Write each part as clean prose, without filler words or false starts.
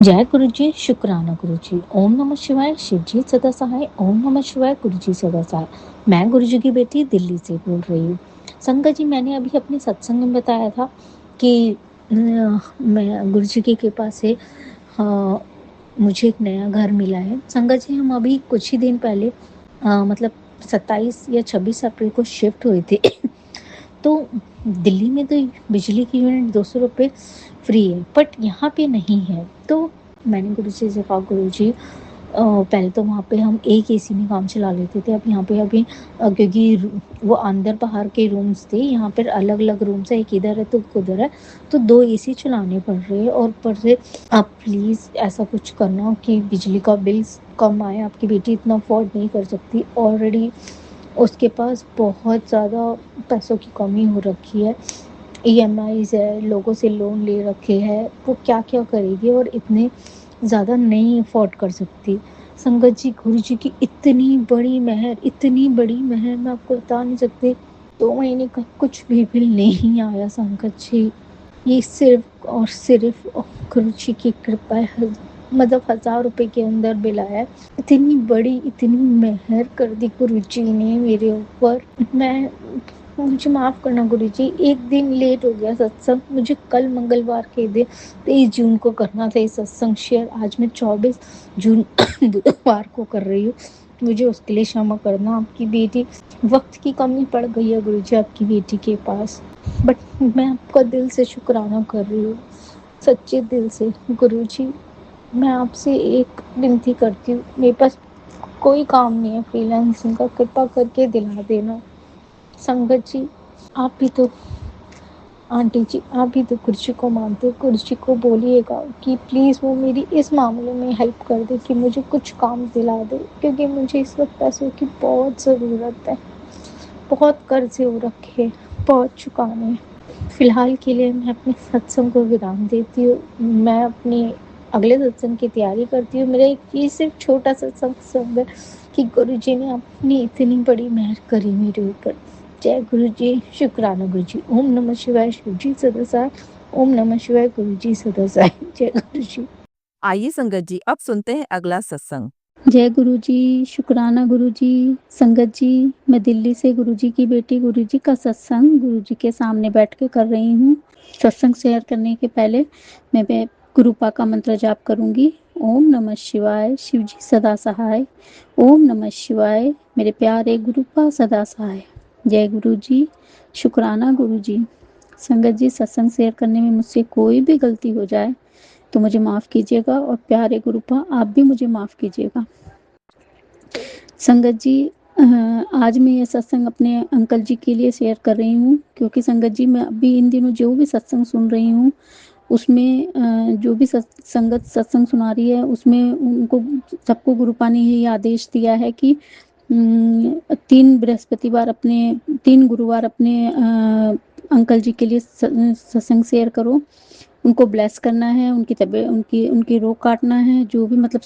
जय गुरु जी, शुक्राना गुरु जी। ओम नमः शिवाय, शिव जी सदा सहाय। ओम नमः शिवाय, गुरु जी सदा सहाय। मैं गुरु जी की बेटी दिल्ली से बोल रही हूँ। संगत जी, मैंने अभी अपने सत्संग में बताया था कि मैं गुरु जी की कृपा से मुझे एक नया घर मिला है। संगत जी, हम अभी कुछ ही दिन पहले मतलब 27 या 26 अप्रैल को शिफ्ट हुए थे। तो दिल्ली में तो बिजली की यूनिट 200 रुपये फ्री है, बट यहाँ पे नहीं है। तो मैंने गुरु जी से कहा, गुरु जी पहले तो वहाँ पे हम एक एसी में काम चला लेते थे, अब यहाँ पे अभी क्योंकि वो अंदर बाहर के रूम्स थे, यहाँ पर अलग अलग रूम्स है, एक इधर है तो एक उधर है, तो 2 एसी चलाने पड़ रहे हैं। और ऊपर से आप प्लीज़ ऐसा कुछ करना कि बिजली का बिल कम आए। आपकी बेटी इतना अफोर्ड नहीं कर सकती, ऑलरेडी उसके पास बहुत ज़्यादा पैसों की कमी हो रखी है, ईएमआईज़ है, लोगों से लोन ले रखे हैं, वो क्या क्या करेगी और इतने ज़्यादा नहीं अफोर्ड कर सकती। संगत जी, गुरु जी की इतनी बड़ी मेहर, इतनी बड़ी मेहर, मैं आपको बता नहीं सकती। 2 महीने का कुछ भी बिल नहीं आया संगत जी। ये सिर्फ और सिर्फ गुरु जी की कृपा है। मतलब 1000 रुपए के अंदर बिल आया है। इतनी बड़ी, इतनी मेहर कर दी गुरु जी ने मेरे ऊपर। मुझे माफ़ करना गुरु जी, एक दिन लेट हो गया सत्संग। मुझे कल मंगलवार के दिन 23 जून को करना था ये सत्संग शेयर। आज मैं 24 जून बुधवार को कर रही हूँ। मुझे उसके लिए क्षमा करना। आपकी बेटी, वक्त की कमी पड़ गई है गुरु जी आपकी बेटी के पास, बट मैं आपका दिल से शुक्राना कर रही हूँ, सच्चे दिल से। गुरु जी, मैं आपसे एक विनती करती हूँ, मेरे पास कोई काम नहीं है फ्रीलांसिंग का, कृपा करके दिला देना। संगत जी, आप भी तो, आंटी जी आप भी तो गुरु जी को मानते, गुरु जी को बोलिएगा कि प्लीज़ वो मेरी इस मामले में हेल्प कर दे, कि मुझे कुछ काम दिला दे, क्योंकि मुझे इस वक्त पैसों की बहुत ज़रूरत है। बहुत कर्जे हो रखे, बहुत चुकाने हैं। फिलहाल के लिए मैं अपने सत्संग को विराम देती हूँ। मैं अपने अगले सत्संग की तैयारी करती हूँ। मेरा ये सिर्फ छोटा सा सत्संग है कि गुरु जी ने अपनी इतनी बड़ी मेहर करी मेरे ऊपर। जय गुरु जी, शुक्राना गुरु जी। ओम नमः शिवाय, शिव जी सदा सहाय। ओम नमः शिवाय, गुरु जी सदा सहाय। जय गुरु जी। आइए संगत जी, अब सुनते हैं अगला सत्संग। जय गुरु जी, शुक्राना गुरु जी। संगत जी, मैं दिल्ली से गुरु जी की बेटी गुरु जी का सत्संग गुरु जी के सामने बैठ के कर रही हूँ। सत्संग शेयर करने के पहले मैं गुरुपा का मंत्र जाप करूंगी। ओम नमः शिवाय, शिव जी सदा सहाय। ओम नमः शिवाय, मेरे प्यारे गुरुपा सदा सहाय। जय गुरु जी, शुक्राना गुरु जी। संगत जी, सत्संग शेयर करने में मुझसे कोई भी गलती हो जाए तो मुझे माफ़ कीजिएगा, और प्यारे गुरुपा आप भी मुझे माफ़ कीजिएगा। संगत जी, आज मैं ये सत्संग अपने अंकल जी के लिए शेयर कर रही हूँ, क्योंकि संगत जी मैं अभी इन दिनों जो भी सत्संग सुन रही हूँ उसमें जो भी संगत सत्संग सुना रही है उसमें उनको सबको गुरुपा ने यही आदेश दिया है कि 3 गुरुवार अपने अंकल जी के लिए सत्संग शेयर करो, उनको ब्लेस करना है, उनकी तबीयत उनकी रोग काटना है, जो भी मतलब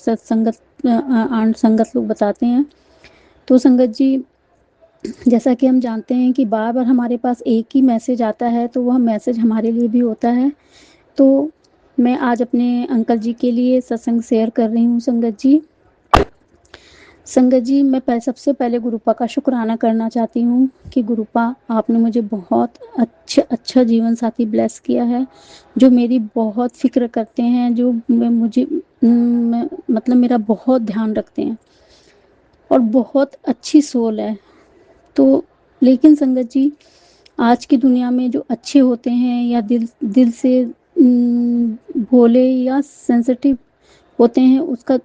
संगत लोग बताते हैं। तो संगत जी, जैसा कि हम जानते हैं कि बार बार हमारे पास एक ही मैसेज आता है, तो वह मैसेज हमारे लिए भी होता है। तो मैं आज अपने अंकल जी के लिए सत्संग शेयर कर रही हूँ। संगत जी, मैं सबसे पहले गुरुपा का शुक्राना करना चाहती हूँ कि गुरुपा आपने मुझे बहुत अच्छा जीवन साथी ब्लेस किया है, जो मेरी बहुत फिक्र करते हैं, जो मतलब मेरा बहुत ध्यान रखते हैं और बहुत अच्छी सोल है। तो लेकिन संगत जी, आज की दुनिया में जो अच्छे होते हैं या दिल से भोले या सेंसिटिव होते हैं, उसका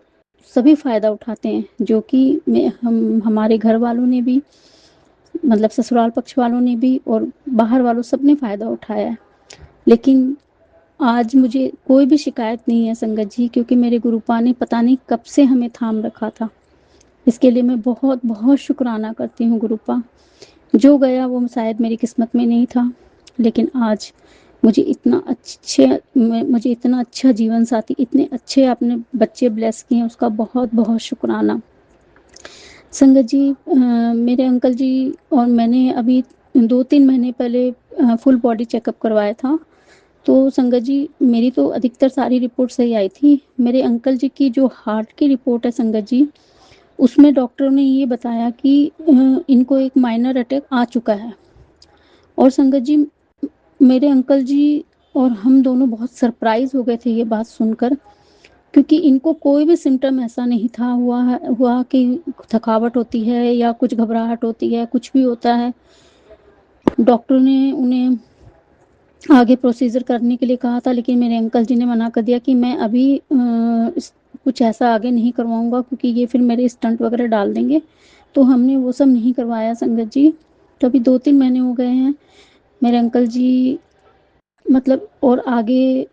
सभी फ़ायदा उठाते हैं, जो कि हमारे घर वालों ने भी, मतलब ससुराल पक्ष वालों ने भी और बाहर वालों सब ने फ़ायदा उठाया है। लेकिन आज मुझे कोई भी शिकायत नहीं है संगत जी, क्योंकि मेरे गुरुपा ने पता नहीं कब से हमें थाम रखा था। इसके लिए मैं बहुत बहुत शुक्राना करती हूँ गुरुपा। जो गया वो शायद मेरी किस्मत में नहीं था, लेकिन आज मुझे इतना अच्छा जीवन साथी, इतने अच्छे आपने बच्चे ब्लेस किए हैं, उसका बहुत बहुत शुक्राना। संगत जी, मेरे अंकल जी और मैंने अभी 2-3 महीने पहले फुल बॉडी चेकअप करवाया था। तो संगत जी, मेरी तो अधिकतर सारी रिपोर्ट सही आई थी। मेरे अंकल जी की जो हार्ट की रिपोर्ट है संगत जी, उसमें डॉक्टरों ने ये बताया कि इनको एक माइनर अटैक आ चुका है। और संगत जी, मेरे अंकल जी और हम दोनों बहुत सरप्राइज़ हो गए थे ये बात सुनकर, क्योंकि इनको कोई भी सिम्पटम ऐसा नहीं था हुआ कि थकावट होती है या कुछ घबराहट होती है, कुछ भी होता है। डॉक्टर ने उन्हें आगे प्रोसीजर करने के लिए कहा था, लेकिन मेरे अंकल जी ने मना कर दिया कि मैं अभी कुछ ऐसा आगे नहीं करवाऊँगा, क्योंकि ये फिर मेरे स्टंट वगैरह डाल देंगे। तो हमने वो सब नहीं करवाया संगत जी। तो अभी 2-3 महीने हो गए हैं। मेरे अंकल जी मतलब और आगे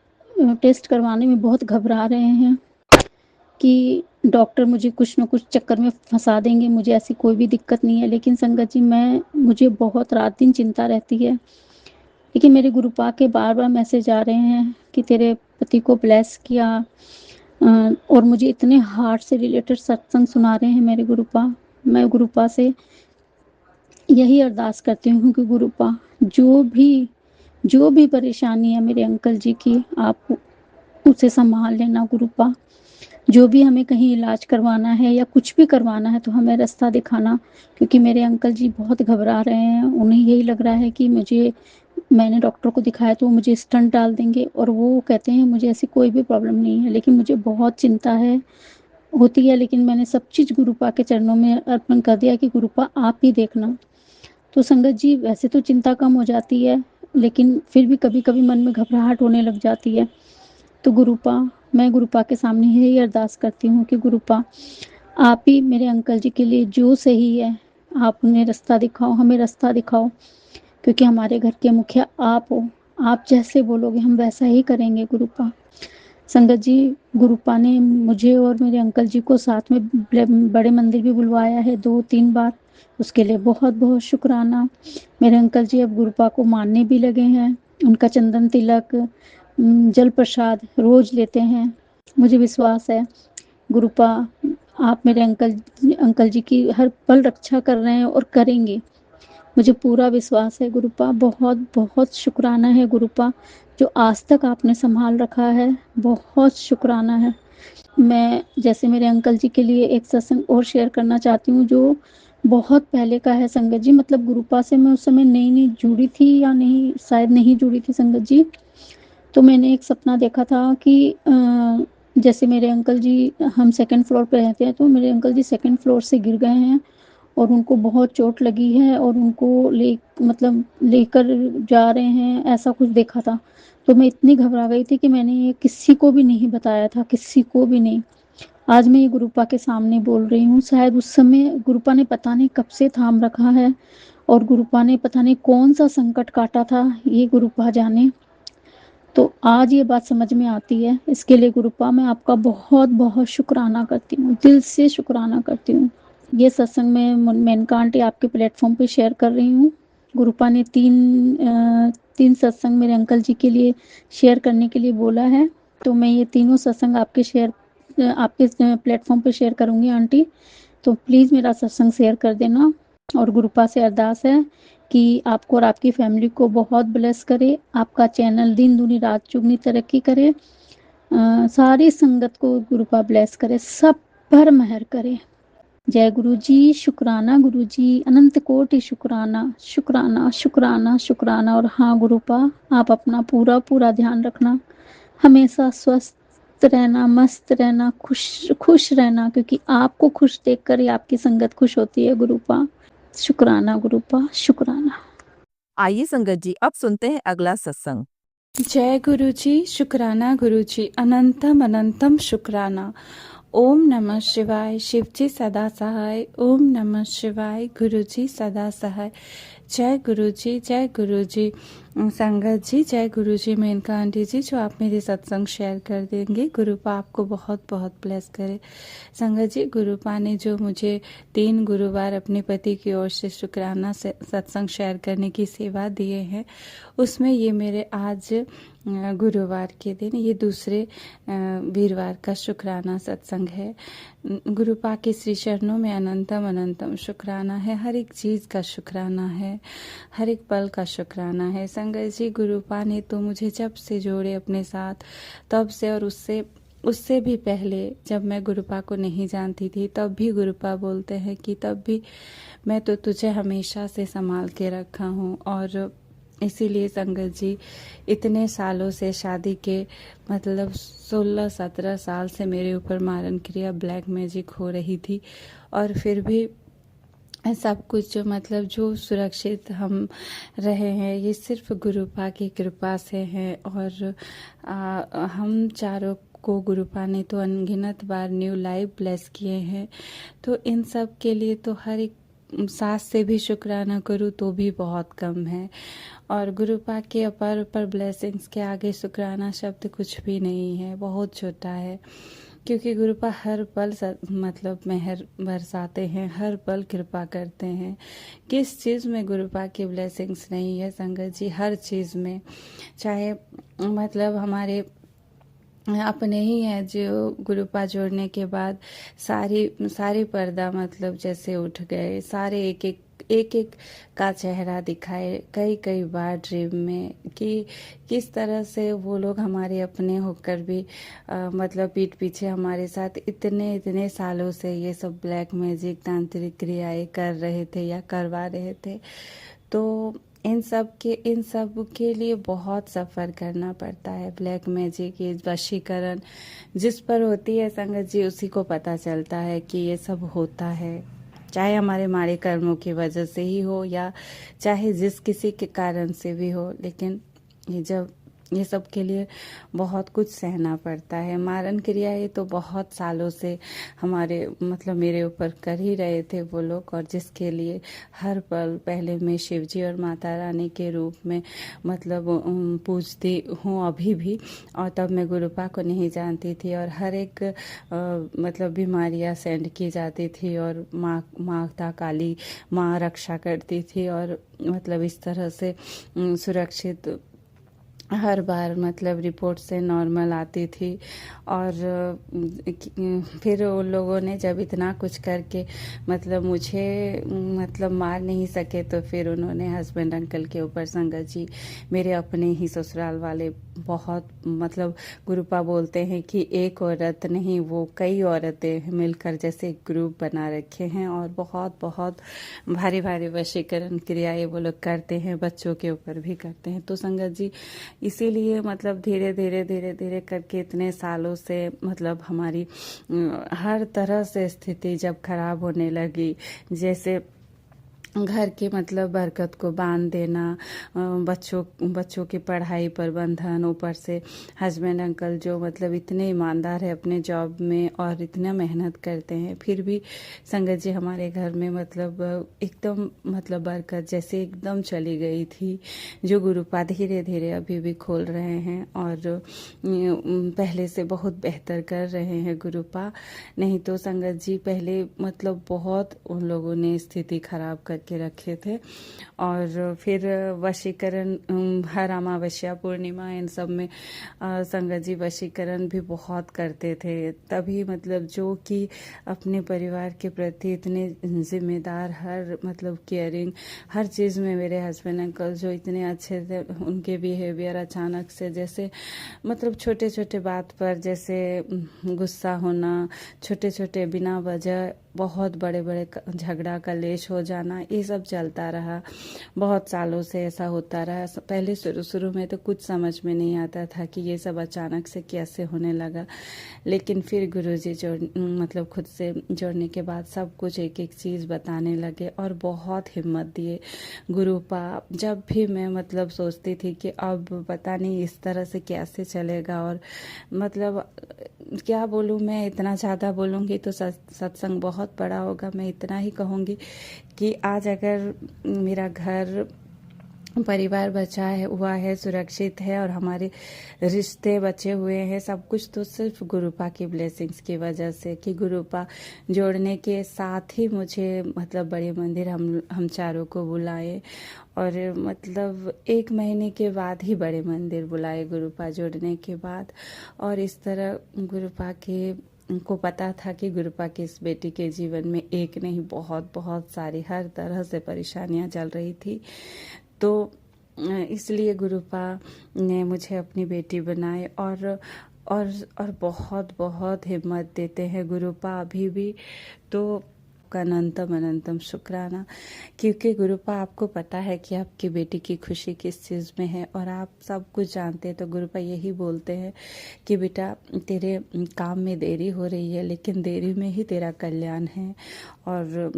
टेस्ट करवाने में बहुत घबरा रहे हैं कि डॉक्टर मुझे कुछ न कुछ चक्कर में फँसा देंगे। मुझे ऐसी कोई भी दिक्कत नहीं है, लेकिन संगत जी मुझे बहुत रात-दिन चिंता रहती है। लेकिन मेरे गुरुपा के बार-बार मैसेज आ रहे हैं कि तेरे पति को ब्लेस किया, और मुझे इतने हार्ट से रिलेटेड सत्संग सुना रहे हैं मेरे गुरुपा। मैं गुरुपा से यही अरदास करती हूँ कि गुरुपा जो भी परेशानी है मेरे अंकल जी की, आप उसे संभाल लेना गुरुपा। जो भी हमें कहीं इलाज करवाना है या कुछ भी करवाना है तो हमें रास्ता दिखाना, क्योंकि मेरे अंकल जी बहुत घबरा रहे हैं। उन्हें यही लग रहा है कि मैंने डॉक्टर को दिखाया तो वो मुझे स्टंट डाल देंगे, और वो कहते हैं मुझे ऐसी कोई भी प्रॉब्लम नहीं है, लेकिन मुझे बहुत चिंता होती है। लेकिन मैंने सब चीज़ गुरुपा के चरणों में अर्पण कर दिया कि गुरुपा आप ही देखना। तो संगत जी, वैसे तो चिंता कम हो जाती है, लेकिन फिर भी कभी-कभी मन में घबराहट होने लग जाती है। तो गुरुपा, मैं गुरुपा के सामने यही अरदास करती हूँ कि गुरुपा आप ही मेरे अंकल जी के लिए जो सही है, आप उन्हें रास्ता दिखाओ, हमें रास्ता दिखाओ, क्योंकि हमारे घर के मुखिया आप हो। आप जैसे बोलोगे हम वैसा ही करेंगे गुरुपा। संगत जी, गुरुपा ने मुझे और मेरे अंकल जी को साथ में बड़े मंदिर भी बुलवाया है 2-3 बार। उसके लिए बहुत-बहुत शुक्राना। मेरे अंकल जी अब गुरुपा को मानने भी लगे हैं। उनका चंदन तिलक, जल प्रसाद रोज़ लेते हैं। मुझे विश्वास है गुरुपा आप मेरे अंकल जी की हर पल रक्षा कर रहे हैं और करेंगे। मुझे पूरा विश्वास है गुरुपा। बहुत-बहुत शुक्राना है गुरुपा, जो आज तक आपने सँभाल रखा है। बहुत शुक्राना है। मैं जैसे मेरे अंकल जी के लिए एक सत्संग और शेयर करना चाहती हूँ, जो बहुत पहले का है संगत जी। मतलब गुरुपा से मैं उस समय नई-नई जुड़ी थी या नहीं, शायद नहीं जुड़ी थी संगत जी। तो मैंने एक सपना देखा था कि जैसे मेरे अंकल जी, हम सेकंड फ्लोर पे रहते हैं, तो मेरे अंकल जी सेकंड फ्लोर से गिर गए हैं और उनको बहुत चोट लगी है और उनको लेकर जा रहे हैं, ऐसा कुछ देखा था। तो मैं इतनी घबरा गई थी कि मैंने ये किसी को भी नहीं बताया था, किसी को भी नहीं। आज मैं ये गुरुपा के सामने बोल रही हूँ। शायद उस समय गुरुपा ने पता नहीं कब से थाम रखा है और गुरुपा ने पता नहीं कौन-सा संकट काटा था, ये गुरुपा जाने। तो आज ये बात समझ में आती है। इसके लिए गुरुपा मैं आपका बहुत-बहुत शुक्राना करती हूँ, दिल से शुक्राना करती हूँ। ये सत्संग मैं मेनका आंटी आपके प्लेटफॉर्म पे शेयर कर रही हूँ। गुरुपा ने 3 सत्संग मेरे अंकल जी के लिए शेयर करने के लिए बोला है, तो मैं ये तीनों सत्संग आपके प्लेटफॉर्म पे शेयर करूँगी आंटी। तो प्लीज़ मेरा सत्संग शेयर कर देना। और गुरुपा से अरदास है कि आपको और आपकी फैमिली को बहुत ब्लेस करे, आपका चैनल दिन दुनी रात चौगुनी तरक्की करे, सारी संगत को गुरुपा ब्लेस करे, सब पर मेहर करे। जय गुरु जी, शुक्राना गुरु जी, अनंत कोटि शुक्राना, शुक्राना, शुक्राना, शुक्राना। और हाँ गुरुपा, आप अपना पूरा ध्यान रखना, हमेशा स्वस्थ रहना, मस्त रहना, खुश रहना, क्योंकि आपको खुश देखकर ही आपकी संगत खुश होती है गुरुपा। शुक्राना गुरुपा, शुक्राना। आइए संगत जी, अब सुनते हैं अगला सत्संग। जय गुरु जी, शुक्राना गुरु जी, अनंतम अनंतम शुक्राना। ओम नमः शिवाय, शिव जी सदा सहाय। ओम नमः शिवाय, गुरु जी सदा सहाय। जय गुरु जी, जय गुरु जी। संगत जी, जय गुरु जी। मेनका आंटी जी, जो आप मेरे सत्संग शेयर कर देंगे, गुरुपा आपको बहुत बहुत ब्लेस करे। संगत जी, गुरुपा ने जो मुझे 3 गुरुवार अपने पति की ओर से शुक्राना से सत्संग शेयर करने की सेवा दिए हैं, उसमें ये मेरे आज गुरुवार के दिन ये दूसरे वीरवार का शुक्राना सत्संग है। गुरुपा के श्री चरणों में अनंतम अनंतम शुक्राना है, हर एक चीज़ का शुक्राना है। है, हर एक पल का शुक्राना है। संगत जी, गुरुपा ने तो मुझे जब से जोड़े अपने साथ, तब से और उससे भी पहले जब मैं गुरुपा को नहीं जानती थी, तब भी गुरुपा बोलते हैं कि तब भी मैं तो तुझे हमेशा से संभाल के रखा हूँ। और इसीलिए संगत जी, इतने सालों से शादी के मतलब 16-17 साल से मेरे ऊपर मारन क्रिया, ब्लैक मैजिक हो रही थी, और फिर भी सब कुछ जो मतलब जो सुरक्षित हम रहे हैं, ये सिर्फ गुरुपा की कृपा से है। और हम चारों को गुरुपा ने तो अनगिनत बार न्यू लाइफ ब्लेस किए हैं, तो इन सब के लिए तो हर एक सांस से भी शुक्राना करूँ तो भी बहुत कम है। और गुरुपा के अपार ब्लेसिंग्स के आगे शुक्राना शब्द कुछ भी नहीं है, बहुत छोटा है। क्योंकि गुरुपा हर पल मतलब मेहर बरसाते हैं, हर पल कृपा करते हैं। किस चीज़ में गुरुपा की ब्लेसिंग्स नहीं है संगत जी? हर चीज़ में, चाहे मतलब हमारे अपने ही हैं जो गुरुपा जोड़ने के बाद सारी पर्दा मतलब जैसे उठ गए, सारे एक का चेहरा दिखाए कई बार ड्रीम में, कि किस तरह से वो लोग हमारे अपने होकर भी मतलब पीठ पीछे हमारे साथ इतने सालों से ये सब ब्लैक मैजिक तांत्रिक क्रियाएं कर रहे थे या करवा रहे थे। तो इन सब के लिए बहुत सफ़र करना पड़ता है। ब्लैक मैजिक, ये वशीकरण जिस पर होती है संगत जी, उसी को पता चलता है कि ये सब होता है, चाहे हमारे माड़े कर्मों की वजह से ही हो या चाहे जिस किसी के कारण से भी हो। लेकिन ये सब के लिए बहुत कुछ सहना पड़ता है। मारन क्रिया ये तो बहुत सालों से हमारे मतलब मेरे ऊपर कर ही रहे थे वो लोग, और जिसके लिए हर पल पहले मैं शिवजी और माता रानी के रूप में मतलब पूजती हूँ अभी भी। और तब मैं गुरुपा को नहीं जानती थी, और हर एक मतलब बीमारियाँ सेंड की जाती थी, और माता काली माँ रक्षा करती थी, और मतलब इस तरह से सुरक्षित हर बार मतलब रिपोर्ट से नॉर्मल आती थी। और फिर उन लोगों ने जब इतना कुछ करके मतलब मुझे मतलब मार नहीं सके, तो फिर उन्होंने हस्बैंड अंकल के ऊपर संगत जी, मेरे अपने ही ससुराल वाले बहुत मतलब गुरुपा बोलते हैं कि एक औरत नहीं, वो कई औरतें मिलकर जैसे एक ग्रुप बना रखे हैं, और बहुत भारी वशीकरण क्रियाएं वो लोग करते हैं, बच्चों के ऊपर भी करते हैं। तो संगत जी, इसीलिए मतलब धीरे करके इतने सालों से मतलब हमारी हर तरह से स्थिति जब खराब होने लगी, जैसे घर के मतलब बरकत को बांध देना, बच्चों की पढ़ाई पर बंधन, ऊपर से हस्बैंड अंकल जो मतलब इतने ईमानदार है अपने जॉब में और इतना मेहनत करते हैं, फिर भी संगत जी हमारे घर में मतलब एकदम मतलब बरकत जैसे एकदम चली गई थी, जो गुरुपा धीरे अभी भी खोल रहे हैं, और पहले से बहुत बेहतर कर रहे हैं गुरुपा। नहीं तो संगत जी पहले मतलब बहुत उन लोगों ने स्थिति खराब करके रखे थे। और फिर वशीकरण हर अमावस्या पूर्णिमा इन सब में संगत जी वशीकरण भी बहुत करते थे। तभी मतलब जो कि अपने परिवार के प्रति इतने जिम्मेदार, हर मतलब केयरिंग, हर चीज़ में मेरे हस्बैंड अंकल जो इतने अच्छे थे, उनके बिहेवियर अचानक से जैसे मतलब छोटे बात पर जैसे गुस्सा होना, छोटे बिना वजह बहुत बड़े झगड़ा कलेश हो जाना, ये सब चलता रहा बहुत सालों से, ऐसा होता रहा। पहले शुरू में तो कुछ समझ में नहीं आता था कि ये सब अचानक से कैसे होने लगा, लेकिन फिर गुरुजी मतलब खुद से जोड़ने के बाद सब कुछ एक चीज़ बताने लगे और बहुत हिम्मत दिए गुरुपा। जब भी मैं मतलब सोचती थी कि अब पता नहीं इस तरह से कैसे चलेगा, और मतलब क्या बोलूँ मैं, इतना ज़्यादा बोलूँगी तो सत्संग बहुत बड़ा होगा। मैं इतना ही कहूँगी कि आज अगर मेरा घर परिवार बचा हुआ है, सुरक्षित है, और हमारे रिश्ते बचे हुए हैं, सब कुछ तो सिर्फ गुरुपा की ब्लेसिंग्स की वजह से, कि गुरुपा जोड़ने के साथ ही मुझे मतलब बड़े मंदिर हम चारों को बुलाए, और मतलब 1 महीने के बाद ही बड़े मंदिर बुलाए गुरुपा जोड़ने के बाद। और इस तरह गुरुपा के को पता था कि गुरुपा की इस बेटी के जीवन में एक नहीं बहुत बहुत सारी हर तरह से परेशानियां चल रही थी। तो इसलिए गुरुपा ने मुझे अपनी बेटी बनाए और बहुत बहुत हिम्मत देते हैं गुरुपा अभी भी। तो आपका अनंतम अनंतम शुक्राना, क्योंकि गुरुपा आपको पता है कि आपकी बेटी की खुशी किस चीज़ में है और आप सब कुछ जानते हैं। तो गुरुपा यही बोलते हैं कि बेटा तेरे काम में देरी हो रही है, लेकिन देरी में ही तेरा कल्याण है और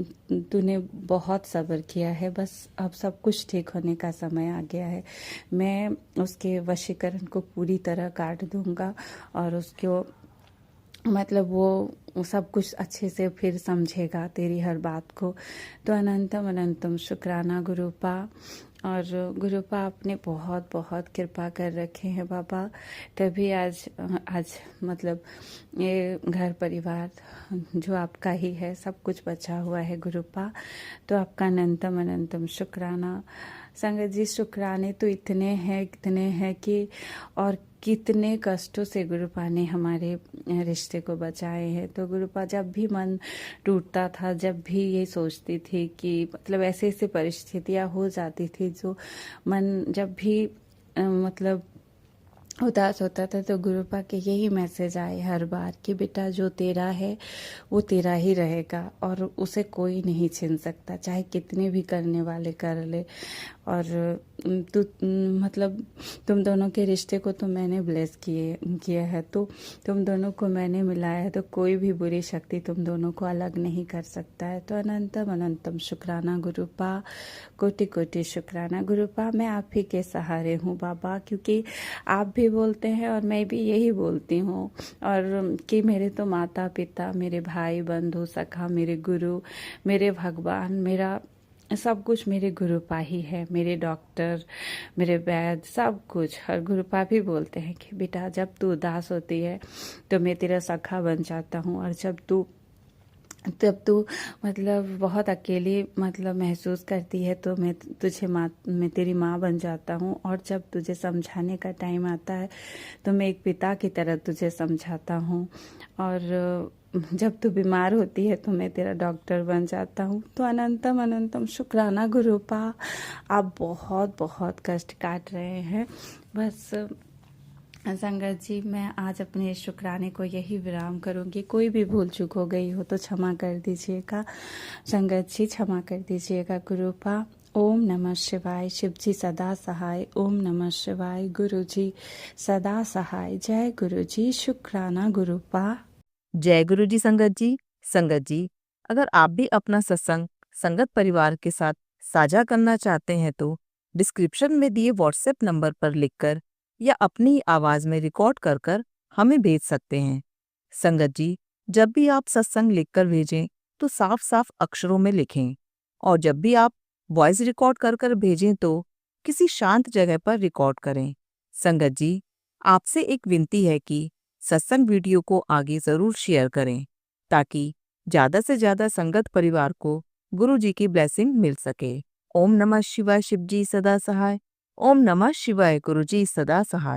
तूने बहुत सब्र किया है, बस अब सब कुछ ठीक होने का समय आ गया है। मैं उसके वशीकरण को पूरी तरह काट दूंगा और उसको मतलब वो सब कुछ अच्छे से फिर समझेगा तेरी हर बात को। तो अनंतम अनंतम शुक्राना गुरुपा। और गुरुपा आपने बहुत बहुत कृपा कर रखे हैं बाबा, तभी आज मतलब ये घर परिवार जो आपका ही है सब कुछ बचा हुआ है गुरुपा। तो आपका अनंतम अनंतम शुक्राना। संगत जी शुक्राने तो इतने हैं कि और कितने कष्टों से गुरुपा ने हमारे रिश्ते को बचाए हैं। तो गुरुपा जब भी मन टूटता था, जब भी ये सोचती थी कि मतलब ऐसे ऐसे परिस्थितियां हो जाती थी जो मन जब भी मतलब उदास होता था, तो गुरुपा के यही मैसेज आए हर बार कि बेटा जो तेरा है वो तेरा ही रहेगा और उसे कोई नहीं छीन सकता, चाहे कितने भी करने वाले कर ले। और मतलब तुम दोनों के रिश्ते को तो मैंने ब्लेस किया है, तो तुम दोनों को मैंने मिलाया है, तो कोई भी बुरी शक्ति तुम दोनों को अलग नहीं कर सकता है। तो अनंतम अनंतम शुक्राना गुरुपा, कोटि कोटि शुक्राना गुरुपा। मैं आप ही के सहारे हूँ बाबा, क्योंकि आप भी बोलते हैं और मैं भी यही बोलती हूँ, और कि मेरे तो माता पिता, मेरे भाई बंधु सखा, मेरे गुरु, मेरे भगवान, मेरा सब कुछ मेरे गुरुपा ही है, मेरे डॉक्टर, मेरे वैद्य, सब कुछ। और गुरुपा भी बोलते हैं कि बेटा जब तू उदास होती है तो मैं तेरा सखा बन जाता हूँ, और जब तू मतलब बहुत अकेली मतलब महसूस करती है तो मैं तेरी माँ बन जाता हूँ, और जब तुझे समझाने का टाइम आता है तो मैं एक पिता की तरह तुझे समझाता हूँ, और जब तू बीमार होती है तो मैं तेरा डॉक्टर बन जाता हूँ। तो अनंतम अनंतम शुक्राना गुरुपा। आप बहुत बहुत कष्ट काट रहे हैं। बस संगत जी मैं आज अपने शुक्राने को यही विराम करूंगी। कोई भी भूल चूक हो गई हो तो क्षमा कर दीजिएगा संगत जी, क्षमा कर दीजिएगा गुरुपा। ओम नमः शिवाय, शिव जी सदा सहाय। ओम नमः शिवाय, गुरु जी सदा सहाय। जय गुरु जी, शुक्राना गुरुपा। जय गुरु जी संगत जी। संगत जी, अगर आप भी अपना सत्संग संगत परिवार के साथ साझा करना चाहते हैं तो डिस्क्रिप्शन में दिए व्हाट्सएप नंबर पर लिखकर या अपनी आवाज में रिकॉर्ड कर हमें भेज सकते हैं। संगत जी, जब भी आप सत्संग लिखकर भेजें तो साफ साफ अक्षरों में लिखें, और जब भी आप वॉइस रिकॉर्ड कर भेजें तो किसी शांत जगह पर रिकॉर्ड करें। संगत जी, आपसे एक विनती है कि सत्संग वीडियो को आगे जरूर शेयर करें, ताकि ज्यादा से ज्यादा संगत परिवार को गुरु जी की ब्लेसिंग मिल सके। ओम नमः शिवाय, शिव जी सदा सहाय। ओम नमः शिवाय, गुरु जी सदा सहाय।